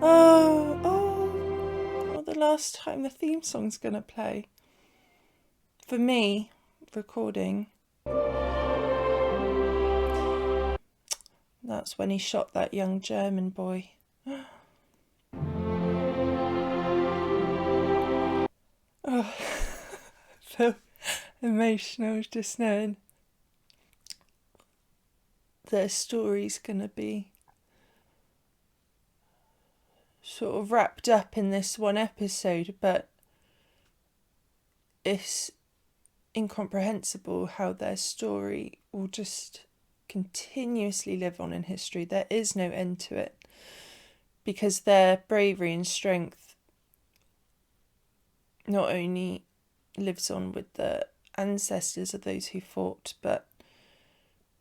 Oh, the last time the theme song's gonna play. For me, recording. That's when he shot that young German boy. Oh, so emotional just knowing their story's gonna be sort of wrapped up in this one episode, but it's incomprehensible how their story will just continuously live on in history. There is no end to it, because their bravery and strength not only lives on with the ancestors of those who fought, but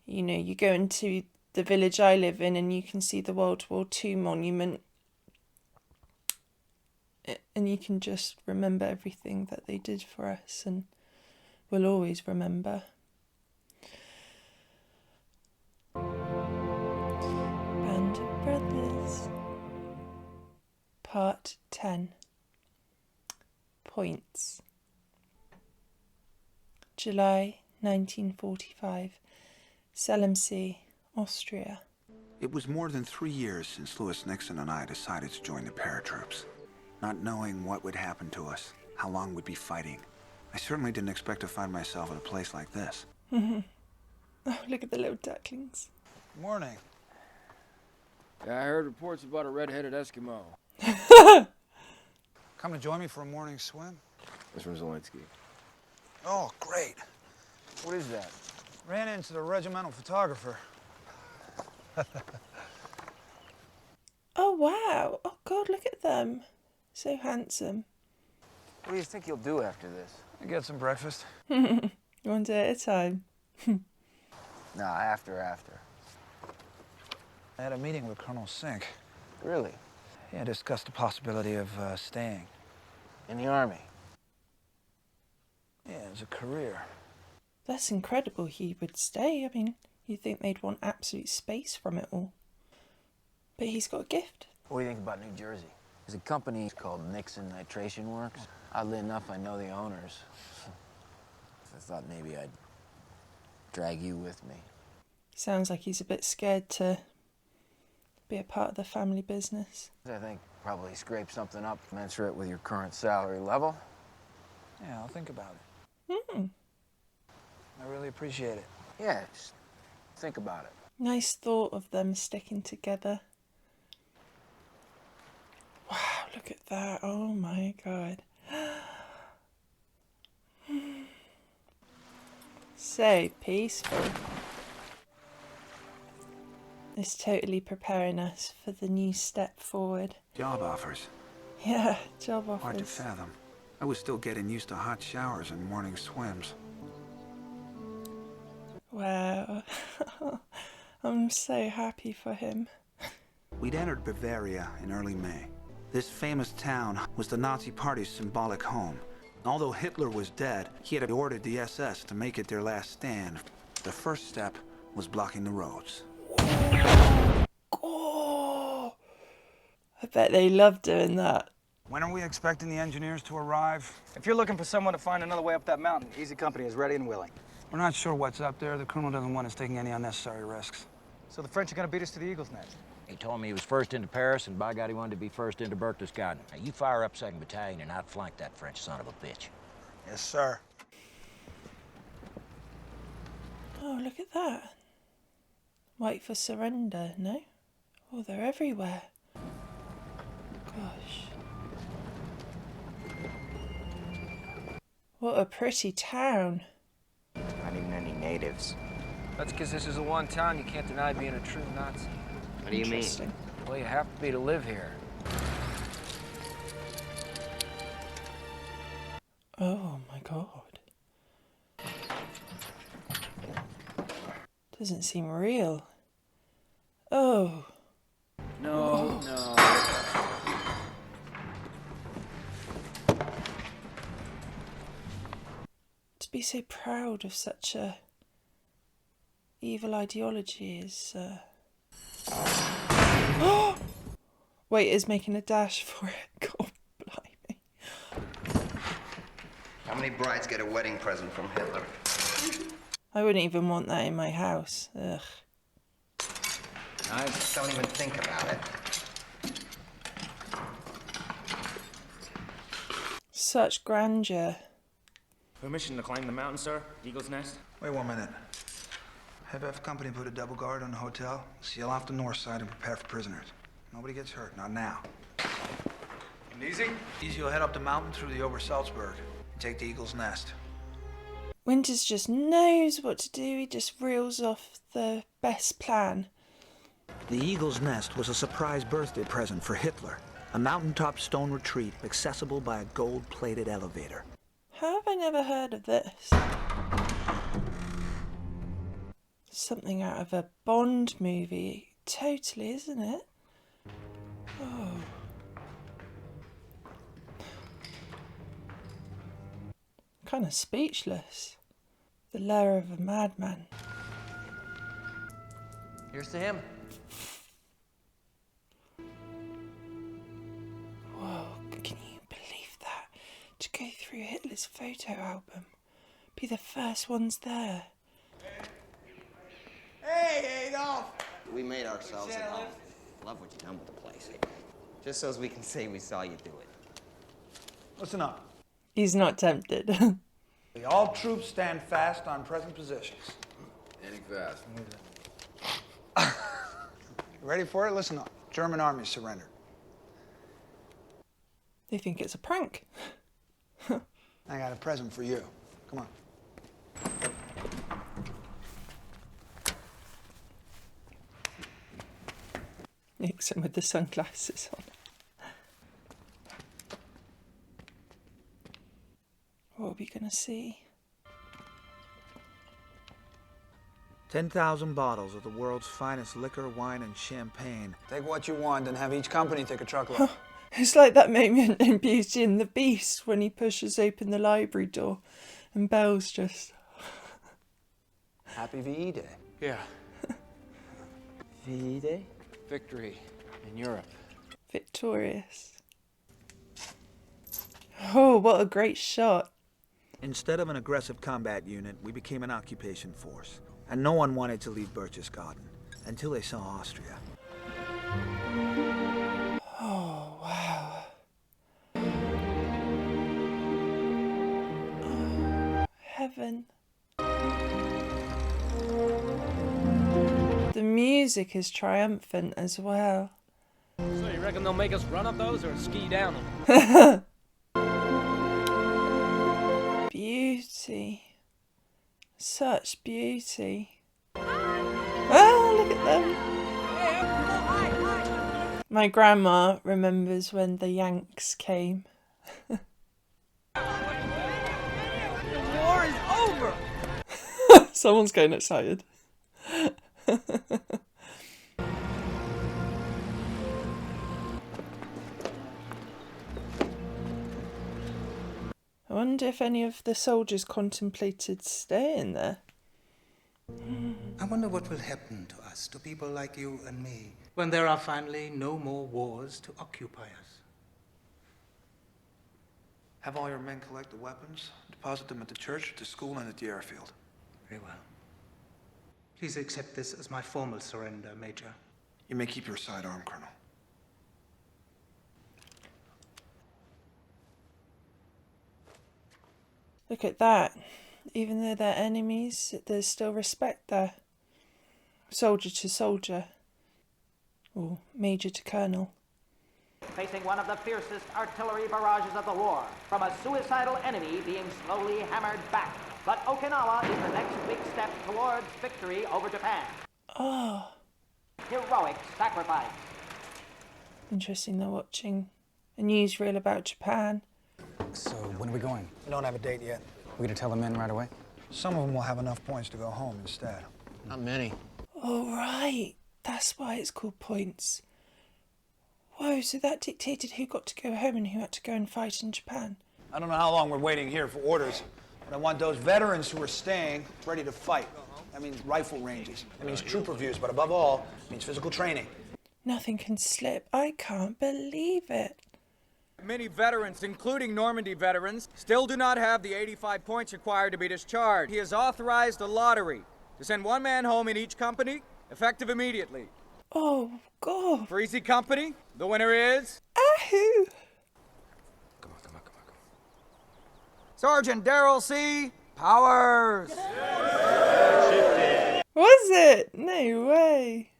you go into the village I live in and you can see the World War II monument, and you can just remember everything that they did for us and will always remember. Band of Brothers. Part 10. Points. July 1945. Salomon, Austria. It was more than 3 years since Louis Nixon and I decided to join the paratroops. Not knowing what would happen to us, how long we'd be fighting. I certainly didn't expect to find myself at a place like this. Oh, look at the little ducklings. Morning. Yeah, I heard reports about a red-headed Eskimo. Come to join me for a morning swim? This from Zelensky. Oh, great. What is that? Ran into the regimental photographer. Oh, wow. Oh, God, look at them. So handsome. What do you think you'll do after this? I get some breakfast. One day at a time. Nah, after. I had a meeting with Colonel Sink. Really? Yeah, discussed the possibility of staying. In the Army? Yeah, as a career. That's incredible he would stay. I mean, you'd think they'd want absolute space from it all. But he's got a gift. What do you think about New Jersey? There's a company called Nixon Nitration Works. Oddly enough, I know the owners. I thought maybe I'd drag you with me. Sounds like he's a bit scared to be a part of the family business. I think probably scrape something up commensurate with your current salary level. Yeah, I'll think about it. I really appreciate it. Yeah, just think about it. Nice thought of them sticking together. Wow, look at that. Oh my God. So peaceful. It's totally preparing us for the new step forward. Job offers. Yeah, job Hard to offers. fathom. I was still getting used to hot showers and morning swims. Wow. I'm so happy for him. We'd entered Bavaria in early May. This famous town was the Nazi Party's symbolic home. Although Hitler was dead, he had ordered the SS to make it their last stand. The first step was blocking the roads. Oh, I bet they love doing that. When are we expecting the engineers to arrive? If you're looking for someone to find another way up that mountain, Easy Company is ready and willing. We're not sure what's up there. The colonel doesn't want us taking any unnecessary risks. So the French are gonna beat us to the Eagle's Nest. He told me he was first into Paris, and by God, he wanted to be first into Berchtesgaden. Now, you fire up 2nd Battalion and outflank that French son of a bitch. Yes, sir. Oh, look at that. Wait for surrender, no? Oh, they're everywhere. Gosh. What a pretty town. Not even any natives. That's because this is the one town you can't deny being a true Nazi. What do you mean? Interesting. Well, you have to be to live here. Oh my God. Doesn't seem real. Oh. No. To be so proud of such a evil ideology is Waiter's making a dash for it. God blimey. How many brides get a wedding present from Hitler? I wouldn't even want that in my house. Ugh. I don't even think about it. Such grandeur. Permission to climb the mountain, sir? Eagle's Nest? Wait 1 minute. Have F Company put a double guard on the hotel, seal off the north side, and prepare for prisoners. Nobody gets hurt, not now. And easy? Easy will head up the mountain through the Ober-Salzburg and take the Eagle's Nest. Winters just knows what to do. He just reels off the best plan. The Eagle's Nest was a surprise birthday present for Hitler. A mountaintop stone retreat accessible by a gold-plated elevator. How have I never heard of this? Something out of a Bond movie. Totally, isn't it? Oh. Kind of speechless. The lair of a madman. Here's to him. Whoa, can you believe that? To go through Hitler's photo album. Be the first ones there. Hey, Adolf! We made ourselves at home. Love what you've done with the place. Just so as we can say we saw you do it. Listen up. He's not tempted. All troops stand fast on present positions. Standing fast. You ready for it? Listen up. German army surrendered. They think it's a prank. I got a present for you. Come on. Nixon with the sunglasses on. What are we gonna see? 10,000 bottles of the world's finest liquor, wine, and champagne. Take what you want and have each company take a truckload. It's like that moment in Beauty and the Beast when he pushes open the library door and Belle's just... Happy VE Day. Yeah. VE Day? Victory in Europe. victorious. Oh, what a great shot. Instead of an aggressive combat unit, we became an occupation force. And no one wanted to leave Berchtesgaden until they saw Austria. Oh, wow. Heaven. The music is triumphant as well. So you reckon they'll make us run up those or ski down them? Beauty. Such beauty. Ah, look at them. My grandma remembers when the Yanks came. The war is over! Someone's getting excited. I wonder if any of the soldiers contemplated staying there. I wonder what will happen to us, to people like you and me, when there are finally no more wars to occupy us. Have all your men collect the weapons, deposit them at the church, the school, and at the airfield. Very well. Please accept this as my formal surrender, Major. You may keep your sidearm, Colonel. Look at that. Even though they're enemies, there's still respect there. Soldier to soldier. Or major to colonel. Facing one of the fiercest artillery barrages of the war, from a suicidal enemy being slowly hammered back. But Okinawa is the next big step towards victory over Japan. Oh. Heroic sacrifice. Interesting, they're watching a newsreel about Japan. So, when are we going? We don't have a date yet. We gonna tell the men right away? Some of them will have enough points to go home instead. Not many. Oh, right. That's why it's called points. Whoa, so that dictated who got to go home and who had to go and fight in Japan. I don't know how long we're waiting here for orders, but I want those veterans who are staying ready to fight. That means rifle ranges. That means troop reviews, but above all, it means physical training. Nothing can slip. I can't believe it. Many veterans, including Normandy veterans, still do not have the 85 points required to be discharged. He has authorized a lottery to send one man home in each company, effective immediately. Oh, God. For Easy Company, the winner is... Ahoo! Come on. Sergeant Darrell C. Powers! Was it? No way.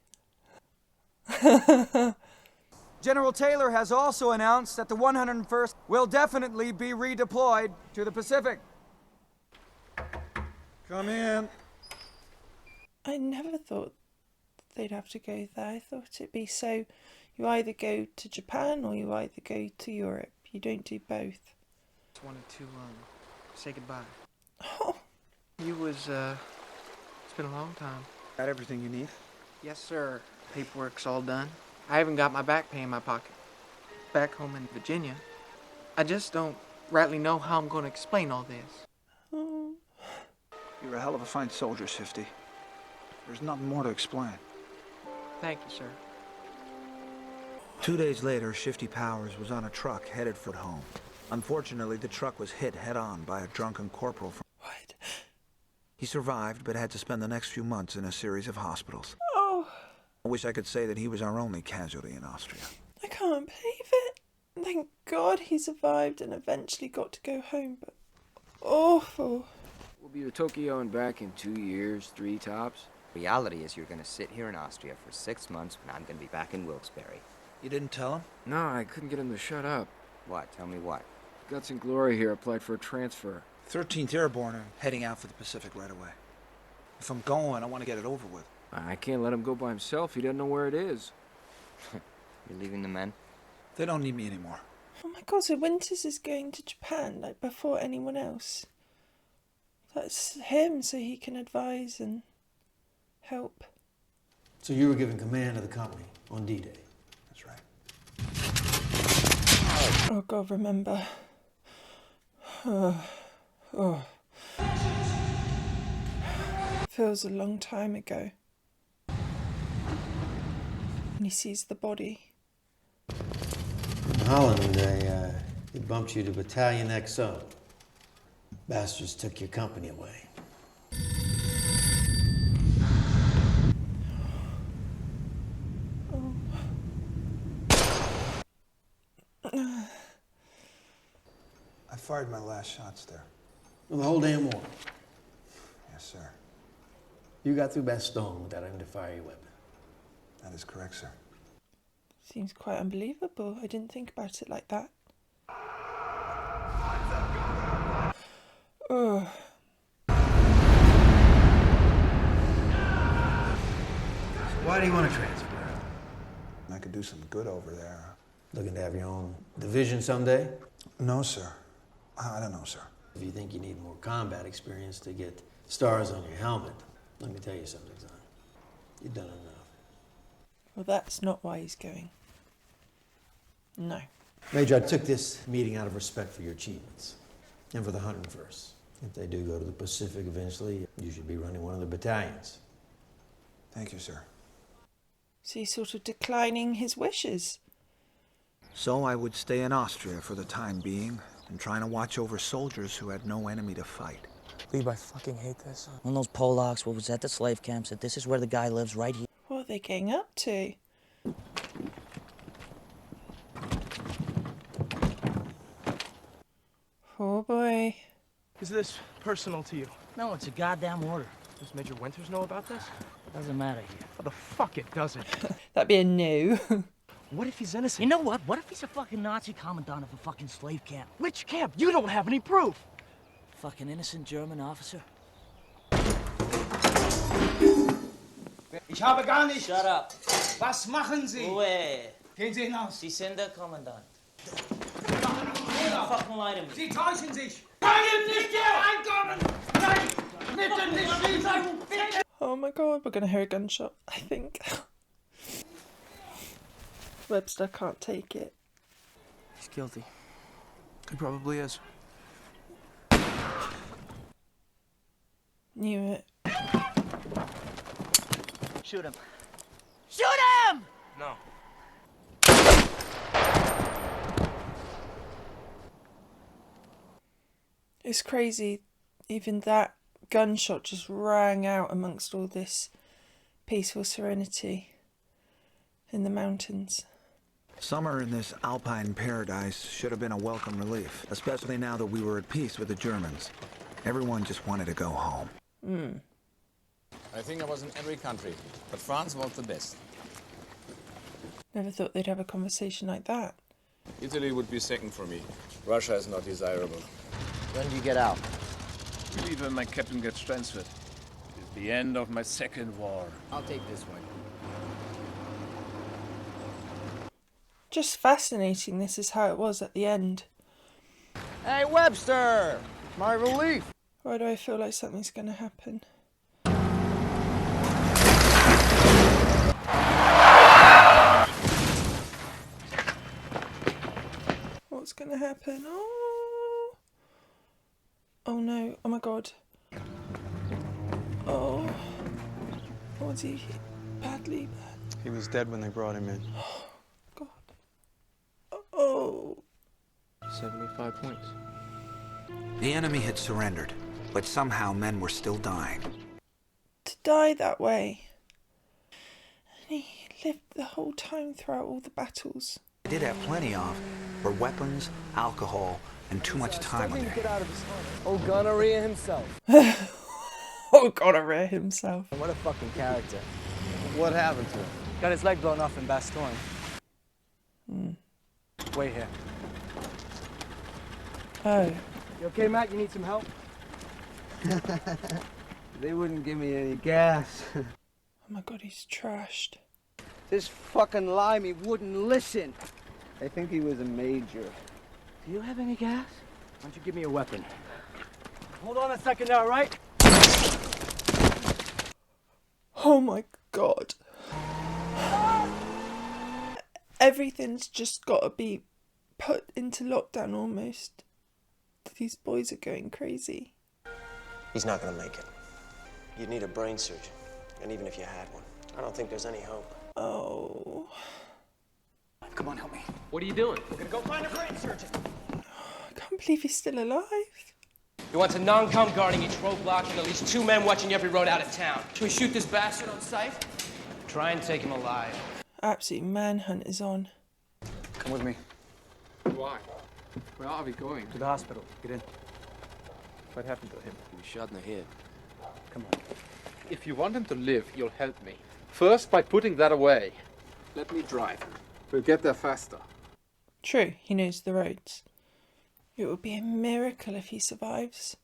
General Taylor has also announced that the 101st will definitely be redeployed to the Pacific. Come in. I never thought they'd have to go there. I thought it'd be so you either go to Japan or you either go to Europe. You don't do both. Just wanted to say goodbye. Oh. You was it's been a long time. Got everything you need? Yes, sir. Paperwork's all done. I even got my back pay in my pocket. Back home in Virginia. I just don't rightly know how I'm going to explain all this. Oh. You're a hell of a fine soldier, Shifty. There's nothing more to explain. Thank you, sir. 2 days later, Shifty Powers was on a truck headed for home. Unfortunately, the truck was hit head-on by a drunken corporal from... What? He survived, but had to spend the next few months in a series of hospitals. Oh. I wish I could say that he was our only casualty in Austria. I can't believe it. Thank God he survived and eventually got to go home, but awful. We'll be to Tokyo and back in 2 years, 3 tops. Reality is you're gonna sit here in Austria for 6 months when I'm gonna be back in Wilkes-Barre. You didn't tell him? No, I couldn't get him to shut up. What? Tell me what? Guts and Glory here applied for a transfer. 13th Airborne are heading out for the Pacific right away. If I'm going, I want to get it over with. I can't let him go by himself. He doesn't know where it is. You're leaving the men? They don't need me anymore. Oh my God, so Winters is going to Japan, like, before anyone else. That's him, so he can advise and help. So you were given command of the company on D-Day? That's right. Oh God, remember. Feels a long time ago. And he sees the body. In Holland, they bumped you to Battalion XO. Bastards took your company away. I fired my last shots there. Well, the whole damn war. Yes, sir. You got through Bastogne without having to fire your weapon. That is correct, sir. Seems quite unbelievable. I didn't think about it like that. Ugh. Why do you want to transfer? I could do some good over there. Looking to have your own division someday? No, sir. I don't know, sir. If you think you need more combat experience to get stars on your helmet, let me tell you something, son. You've done enough. Well, that's not why he's going. No. Major, I took this meeting out of respect for your achievements and for the 101st. If they do go to the Pacific eventually, you should be running one of the battalions. Thank you, sir. So he's sort of declining his wishes. So I would stay in Austria for the time being and trying to watch over soldiers who had no enemy to fight. Leave, I fucking hate this. One of those Polacks what was at the slave camp said this is where the guy lives right here. What are they getting up to? Oh boy. Is this personal to you? No, it's a goddamn order. Does Major Winters know about this? Doesn't matter here. Oh, the fuck it doesn't. That'd be a no. What if he's innocent? You know what? What if he's a fucking Nazi commandant of a fucking slave camp? Which camp? You don't have any proof. Fucking innocent German officer. Ich habe gar nichts. Shut up. Was machen Sie? Ruhe. Gehen Sie hinaus. Sie sind der Kommandant. Fucking lie to me. Sie täuschen sich. Können nicht hier reinkommen. Nein, bitte nicht schießen. Oh my God, we're gonna hear a gunshot, I think. Webster can't take it. He's guilty. He probably is. Knew it. Shoot him. Shoot him! No. It's crazy. Even that gunshot just rang out amongst all this peaceful serenity in the mountains. Summer in this alpine paradise should have been a welcome relief, especially now that we were at peace with the Germans. Everyone just wanted to go home. I think I was in every country, but France was the best. Never thought they'd have a conversation like that. Italy would be second for me. Russia is not desirable. When do you get out? I leave when my captain gets transferred. It's the end of my second war. I'll take this one. Just fascinating this is how it was at the end. Hey, Webster! My relief! Why do I feel like something's going to happen? What's going to happen? Oh! Oh no, oh my god. Oh. Was he badly bad? He was dead when they brought him in. God. Oh. 75 points. The enemy had surrendered, but somehow men were still dying. To die that way. And he lived the whole time throughout all the battles. They did have plenty of were weapons, alcohol, and too much time on their hands. Oh, gonorrhea himself. Oh, gonorrhea himself. What a fucking character. What happened to him? Got his leg blown off in Bastogne. Wait here. Oh. You okay, Mac? You need some help? They wouldn't give me any gas. Oh my god, he's trashed. This fucking limey wouldn't listen. I think he was a major. Do you have any gas? Why don't you give me a weapon? Hold on a second there, all right? Oh my god. Everything's just got to be put into lockdown almost. These boys are going crazy. He's not gonna make it. You'd need a brain surgeon, and even if you had one, I don't think there's any hope. Oh. Come on, help me. What are you doing? We're gonna go find a brain surgeon. I can't believe he's still alive. You want a non-com guarding each roadblock and at least 2 men watching every road out of town. Should we shoot this bastard on sight? Try and take him alive. Absolute manhunt is on. Come with me. Why? Where are we going? To the hospital. Get in. What happened to him? He was shot in the head. Come on. If you want him to live, you'll help me. First, by putting that away. Let me drive. We'll get there faster. True, he knows the roads. It would be a miracle if he survives.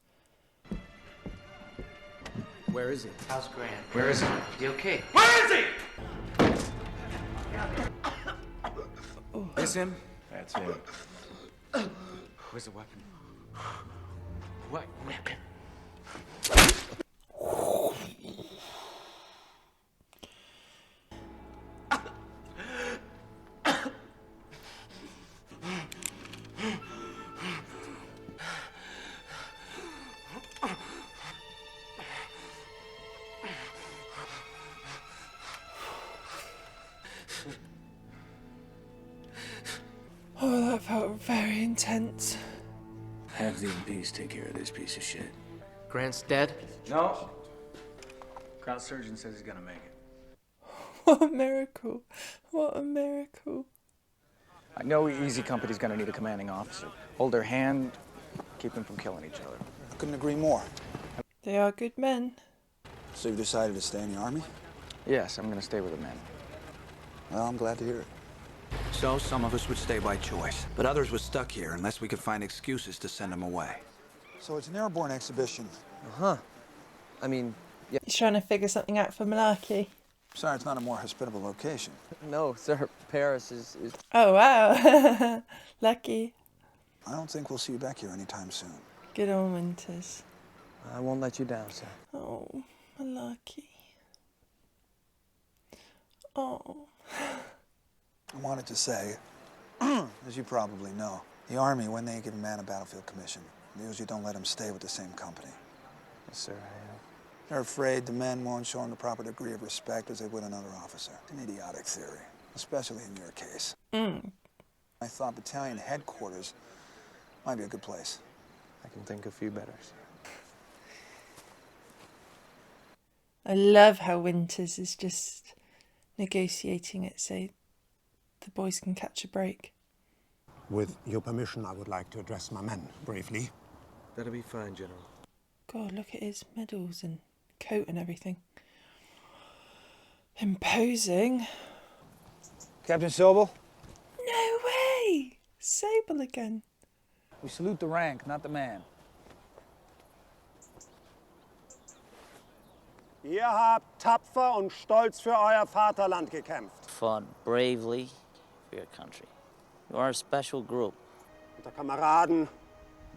Where is he? How's Grant? Where is he? Is he okay? Where is he? Is him? That's him. Where's the weapon? What weapon? Oh, that felt very intense. Have the MPs take care of this piece of shit. Grant's dead? No. Crown surgeon says he's gonna make it. What a miracle. What a miracle. I know Easy Company's gonna need a commanding officer. Hold their hand, keep them from killing each other. I couldn't agree more. They are good men. So you've decided to stay in the Army? Yes, I'm gonna stay with the men. Well, I'm glad to hear it. So some of us would stay by choice, but others were stuck here unless we could find excuses to send them away. So it's an airborne exhibition. Uh-huh. I mean, yeah. He's trying to figure something out for Malarkey. Sorry, it's not a more hospitable location. No, sir. Paris is... Oh, wow. Lucky. I don't think we'll see you back here anytime soon. Good old Winters. I won't let you down, sir. Oh, Malarkey. Oh. I wanted to say, as you probably know, the Army, when they give a man a battlefield commission, they usually don't let him stay with the same company. Yes, sir. They're afraid the men won't show him the proper degree of respect as they would another officer. It's an idiotic theory, especially in your case. I thought battalion headquarters might be a good place. I can think of few betters. I love how Winters is just negotiating it so the boys can catch a break. With your permission, I would like to address my men briefly. That'll be fine, General. God, look at his medals and coat and everything. Imposing. Captain Sobel? No way! Sobel again. We salute the rank, not the man. Ihr habt tapfer und stolz für euer Vaterland gekämpft. Fought bravely for your country. You are a special group. Unter Kameraden,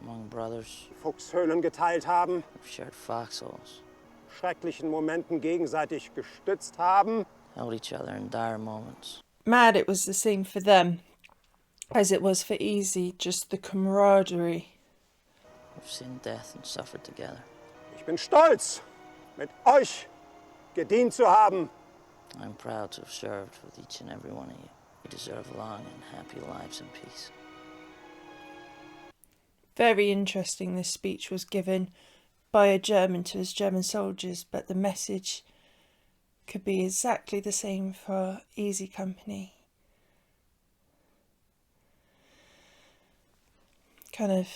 among brothers, die Fuchshöhlen geteilt haben, who've shared foxholes, schrecklichen Momenten gegenseitig gestützt haben, held each other in dire moments. Mad it was the same for them as it was for Easy, just the camaraderie. We've seen death and suffered together. Ich bin stolz, mit euch gedient zu haben. I'm proud to have served with each and every one of you. You deserve long and happy lives in peace. Very interesting this speech was given by a German to his German soldiers, but the message could be exactly the same for Easy Company. Kind of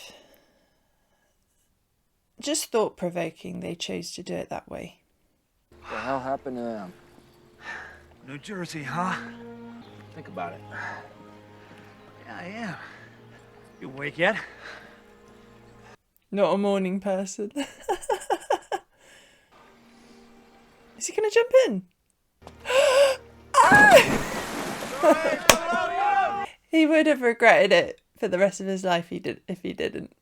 just thought-provoking they chose to do it that way. What the hell happened to them? New Jersey, huh? Think about it. Yeah, I am. You awake yet? Not a morning person. Is he going to jump in? He would have regretted it for the rest of his life if he didn't.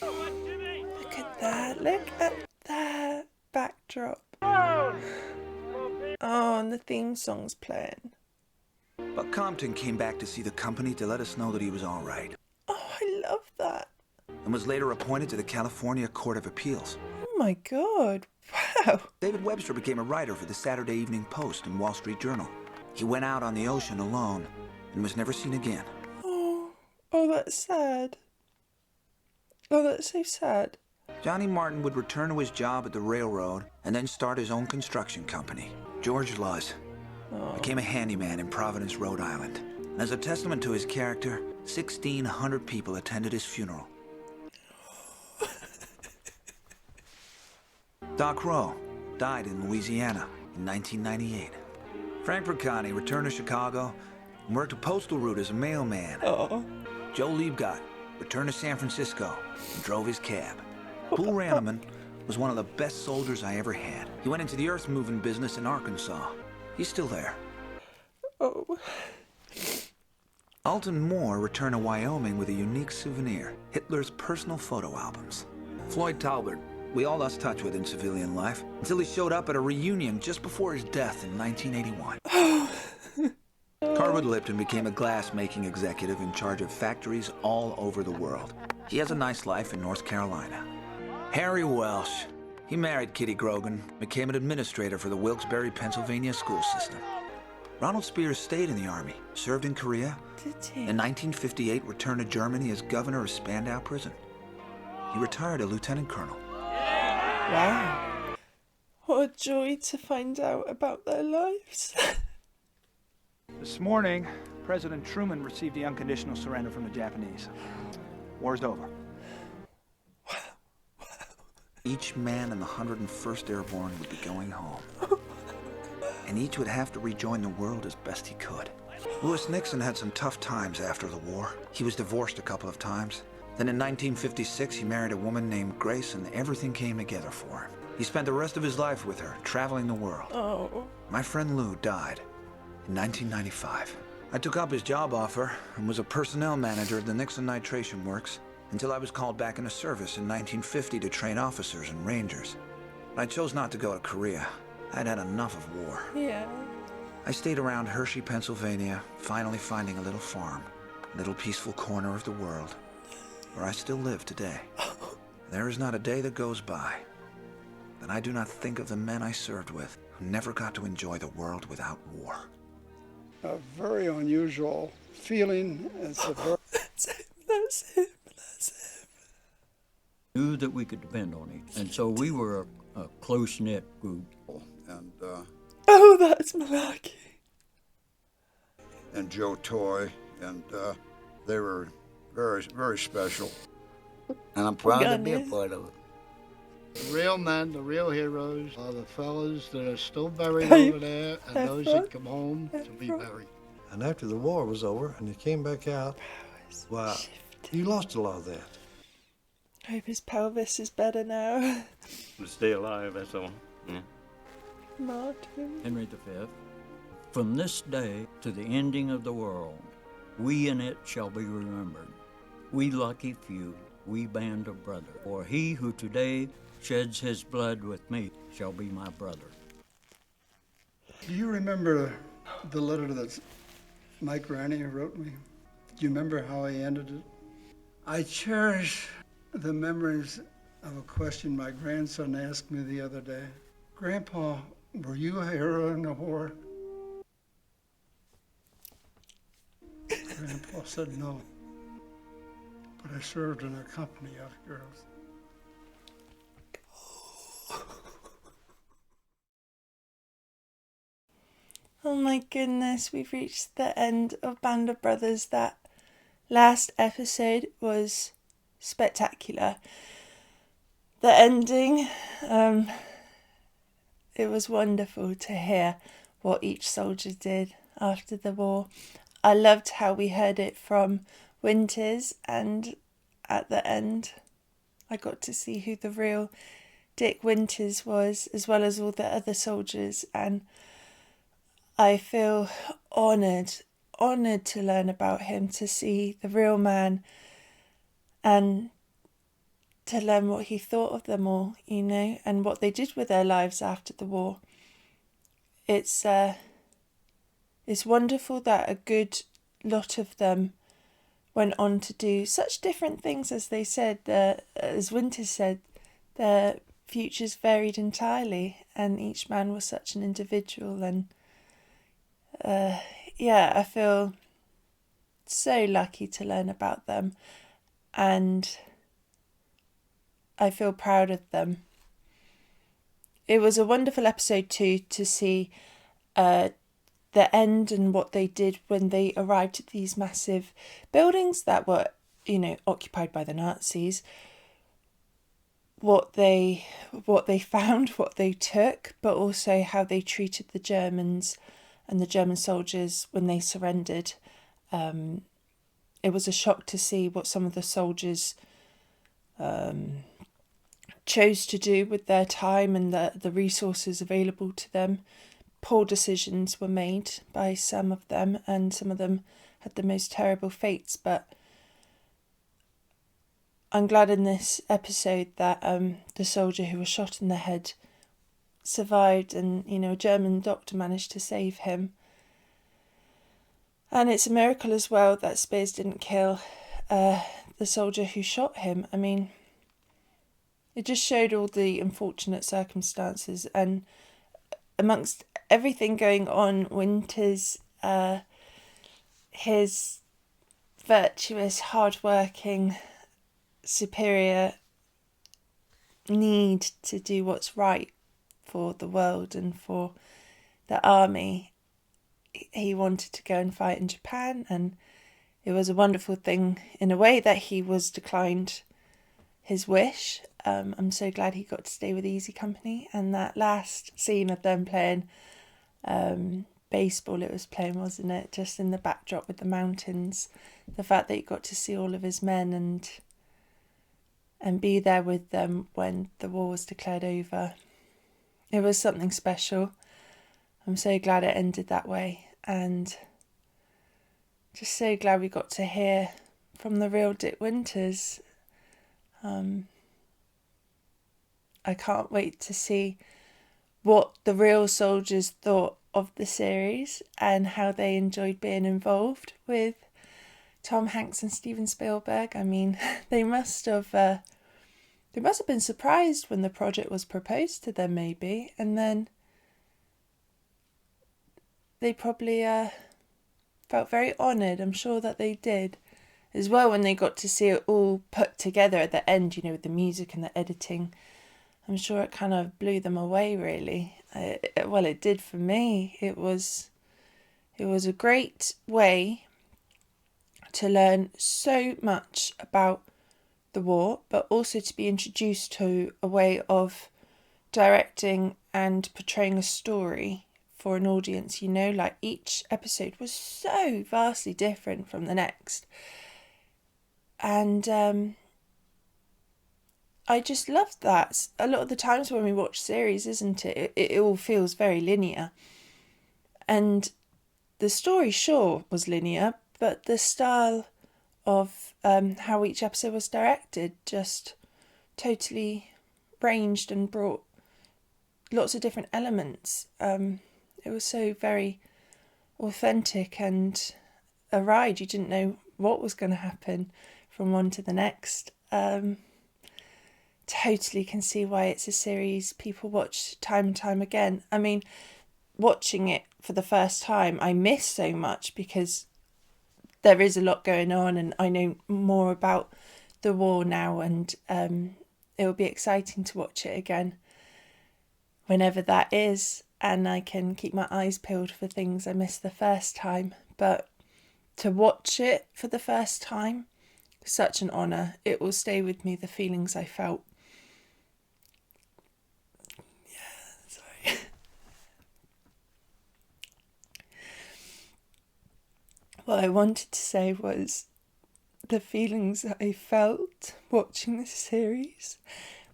Look at that. Look at that backdrop. Oh, and the theme song's playing. But Compton came back to see the company to let us know that he was all right. Oh, I love that. And was later appointed to the California Court of Appeals. Oh my God. Wow. David Webster became a writer for the Saturday Evening Post and Wall Street Journal. He went out on the ocean alone and was never seen again. Oh, that's sad. Oh, that's so sad. Johnny Martin would return to his job at the railroad and then start his own construction company. George Luz became a handyman in Providence, Rhode Island. And as a testament to his character, 1,600 people attended his funeral. Doc Rowe died in Louisiana in 1998. Frank Percani returned to Chicago and worked a postal route as a mailman. Joe Liebgott returned to San Francisco and drove his cab. Poole Ranneman was one of the best soldiers I ever had. He went into the earth-moving business in Arkansas. He's still there. Oh. Alton Moore returned to Wyoming with a unique souvenir, Hitler's personal photo albums. Floyd Talbert, we all lost touch with in civilian life, until he showed up at a reunion just before his death in 1981. Carwood Lipton became a glass-making executive in charge of factories all over the world. He has a nice life in North Carolina. Harry Welsh. He married Kitty Grogan, became an administrator for the Wilkes-Barre, Pennsylvania school system. Ronald Spears stayed in the Army, served in Korea. Did he? In 1958, returned to Germany as governor of Spandau Prison. He retired a lieutenant colonel. Wow. What a joy to find out about their lives. This morning, President Truman received the unconditional surrender from the Japanese. War's over. Each man in the 101st Airborne would be going home. And each would have to rejoin the world as best he could. Lewis Nixon had some tough times after the war. He was divorced a couple of times. Then in 1956, he married a woman named Grace, and everything came together for him. He spent the rest of his life with her, traveling the world. Oh. My friend Lou died in 1995. I took up his job offer and was a personnel manager at the Nixon Nitration Works until I was called back into service in 1950 to train officers and rangers. But I chose not to go to Korea. I'd had enough of war. Yeah. I stayed around Hershey, Pennsylvania, finally finding a little farm, a little peaceful corner of the world, where I still live today. There is not a day that goes by that I do not think of the men I served with who never got to enjoy the world without war. A very unusual feeling. It's a very... That's him. Knew that we could depend on each, and so we were a close-knit group. And Oh, that's malarkey. and Joe Toy, and they were very, very special. And I'm proud to be a part of it. The real men, the real heroes are the fellas that are still buried over there and those that come home to be buried. And after the war was over and he came back out, well, you lost a lot of that. I hope his pelvis is better now. To stay alive, that's all. Yeah. Martin. Henry V. From this day to the ending of the world, we in it shall be remembered. We lucky few, we band of brothers. For he who today sheds his blood with me shall be my brother. Do you remember the letter that Mike Ranney wrote me? Do you remember how he ended it? I cherish the memories of a question my grandson asked me the other day. Grandpa, were you a hero in the war? Grandpa said no, but I served in a company of girls. Oh my goodness, we've reached the end of Band of Brothers. That last episode was spectacular. The ending, it was wonderful to hear what each soldier did after the war. I loved how we heard it from Winters, and at the end I got to see who the real Dick Winters was, as well as all the other soldiers, and I feel honoured to learn about him, to see the real man and to learn what he thought of them all, you know, and what they did with their lives after the war. It's wonderful that a good lot of them went on to do such different things, as they said, as Winters said, their futures varied entirely, and each man was such an individual, and I feel so lucky to learn about them, and I feel proud of them. It was a wonderful episode too, to see the end and what they did when they arrived at these massive buildings that were, you know, occupied by the Nazis. What they found, what they took, but also how they treated the Germans and the German soldiers when they surrendered. It was a shock to see what some of the soldiers chose to do with their time and the resources available to them. Poor decisions were made by some of them, and some of them had the most terrible fates, but I'm glad in this episode that the soldier who was shot in the head survived, and, you know, a German doctor managed to save him. And it's a miracle as well that Spears didn't kill the soldier who shot him. I mean, it just showed all the unfortunate circumstances, and amongst everything going on, Winters, his virtuous, hard-working, superior need to do what's right for the world and for the army. He wanted to go and fight in Japan, and it was a wonderful thing in a way that he was declined his wish. I'm so glad he got to stay with Easy Company, and that last scene of them playing baseball, it was playing, wasn't it, just in the backdrop with the mountains, the fact that he got to see all of his men and be there with them when the war was declared over. It was something special. I'm so glad it ended that way, and just so glad we got to hear from the real Dick Winters. I can't wait to see what the real soldiers thought of the series and how they enjoyed being involved with Tom Hanks and Steven Spielberg. I mean, they must have been surprised when the project was proposed to them, maybe, and then they probably felt very honoured. I'm sure that they did, as well, when they got to see it all put together at the end, you know, with the music and the editing. I'm sure it kind of blew them away, really. Well, it did for me. It was a great way to learn so much about the war, but also to be introduced to a way of directing and portraying a story for an audience. You know, like each episode was so vastly different from the next. And I just loved that. A lot of the times when we watch series, isn't it? It all feels very linear. And the story, sure, was linear, but the style of how each episode was directed just totally ranged and brought lots of different elements. It was so very authentic and a ride. You didn't know what was going to happen from one to the next. Totally can see why it's a series people watch time and time again. I mean, watching it for the first time, I miss so much because there is a lot going on and I know more about the war now, and it will be exciting to watch it again whenever that is, and I can keep my eyes peeled for things I missed the first time. But to watch it for the first time, such an honour. It will stay with me, the feelings I felt. What I wanted to say was the feelings I felt watching this series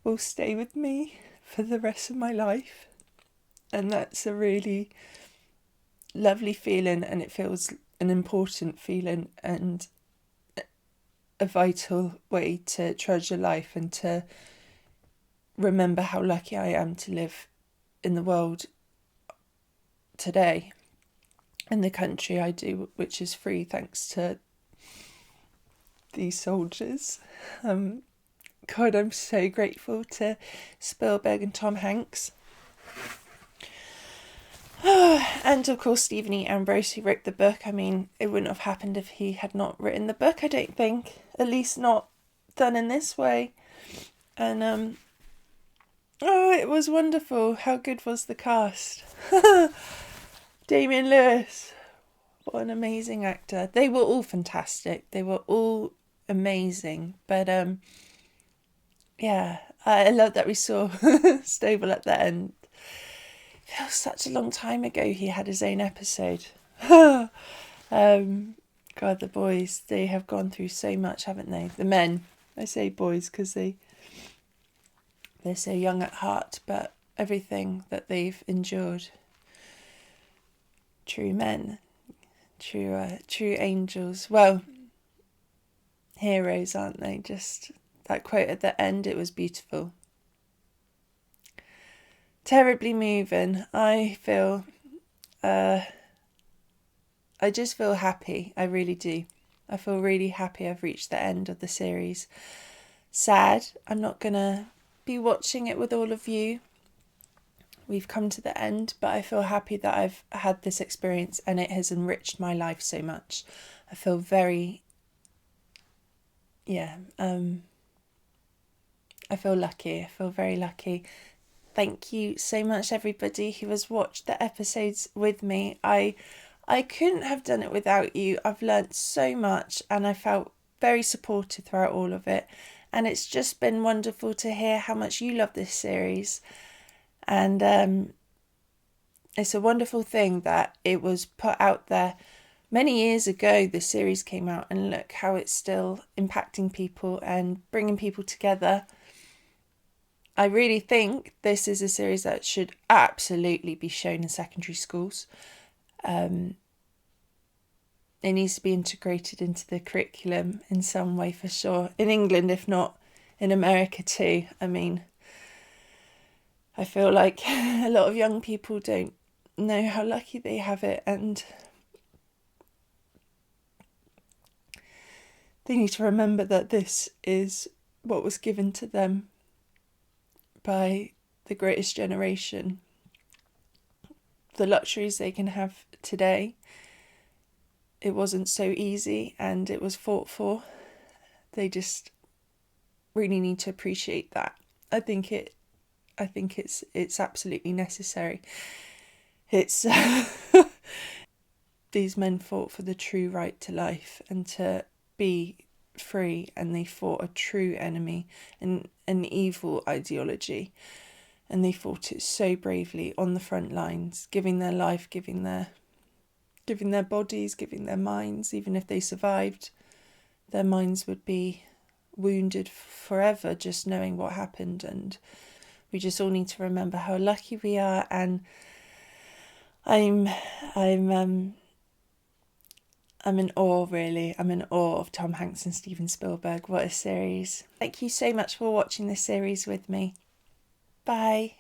will stay with me for the rest of my life. And that's a really lovely feeling, and it feels an important feeling and a vital way to treasure life and to remember how lucky I am to live in the world today, in the country I do, which is free thanks to these soldiers. God, I'm so grateful to Spielberg and Tom Hanks. And of course Stephen E. Ambrose, who wrote the book. I mean, it wouldn't have happened if he had not written the book, I don't think. At least not done in this way. And it was wonderful. How good was the cast? Damian Lewis, what an amazing actor. They were all fantastic. They were all amazing. But yeah, I love that we saw Stable at the end. It feels such a long time ago he had his own episode. God, the boys, they have gone through so much, haven't they? The men, I say boys because they're so young at heart, but everything that they've endured. True men, true angels. Well, heroes, aren't they? Just that quote at the end, it was beautiful. Terribly moving. I feel, I just feel happy. I really do. I feel really happy I've reached the end of the series. Sad, I'm not going to be watching it with all of you. We've come to the end, but I feel happy that I've had this experience and it has enriched my life so much. I feel very, I feel lucky. I feel very lucky. Thank you so much, everybody who has watched the episodes with me. I couldn't have done it without you. I've learnt so much and I felt very supported throughout all of it. And it's just been wonderful to hear how much you love this series. And it's a wonderful thing that it was put out there many years ago. The series came out, and look how it's still impacting people and bringing people together. I really think this is a series that should absolutely be shown in secondary schools. It needs to be integrated into the curriculum in some way for sure. In England, if not in America too. I mean, I feel like a lot of young people don't know how lucky they have it, and they need to remember that this is what was given to them by the greatest generation. The luxuries they can have today it wasn't so easy and it was fought for. They just really need to appreciate that. I think it's absolutely necessary. It's these men fought for the true right to life and to be free, and they fought a true enemy and an evil ideology, and they fought it so bravely on the front lines, giving their life, giving their bodies, giving their minds. Even if they survived, their minds would be wounded forever just knowing what happened. And we just all need to remember how lucky we are. And I'm in awe, really. I'm in awe of Tom Hanks and Steven Spielberg. What a series. Thank you so much for watching this series with me. Bye.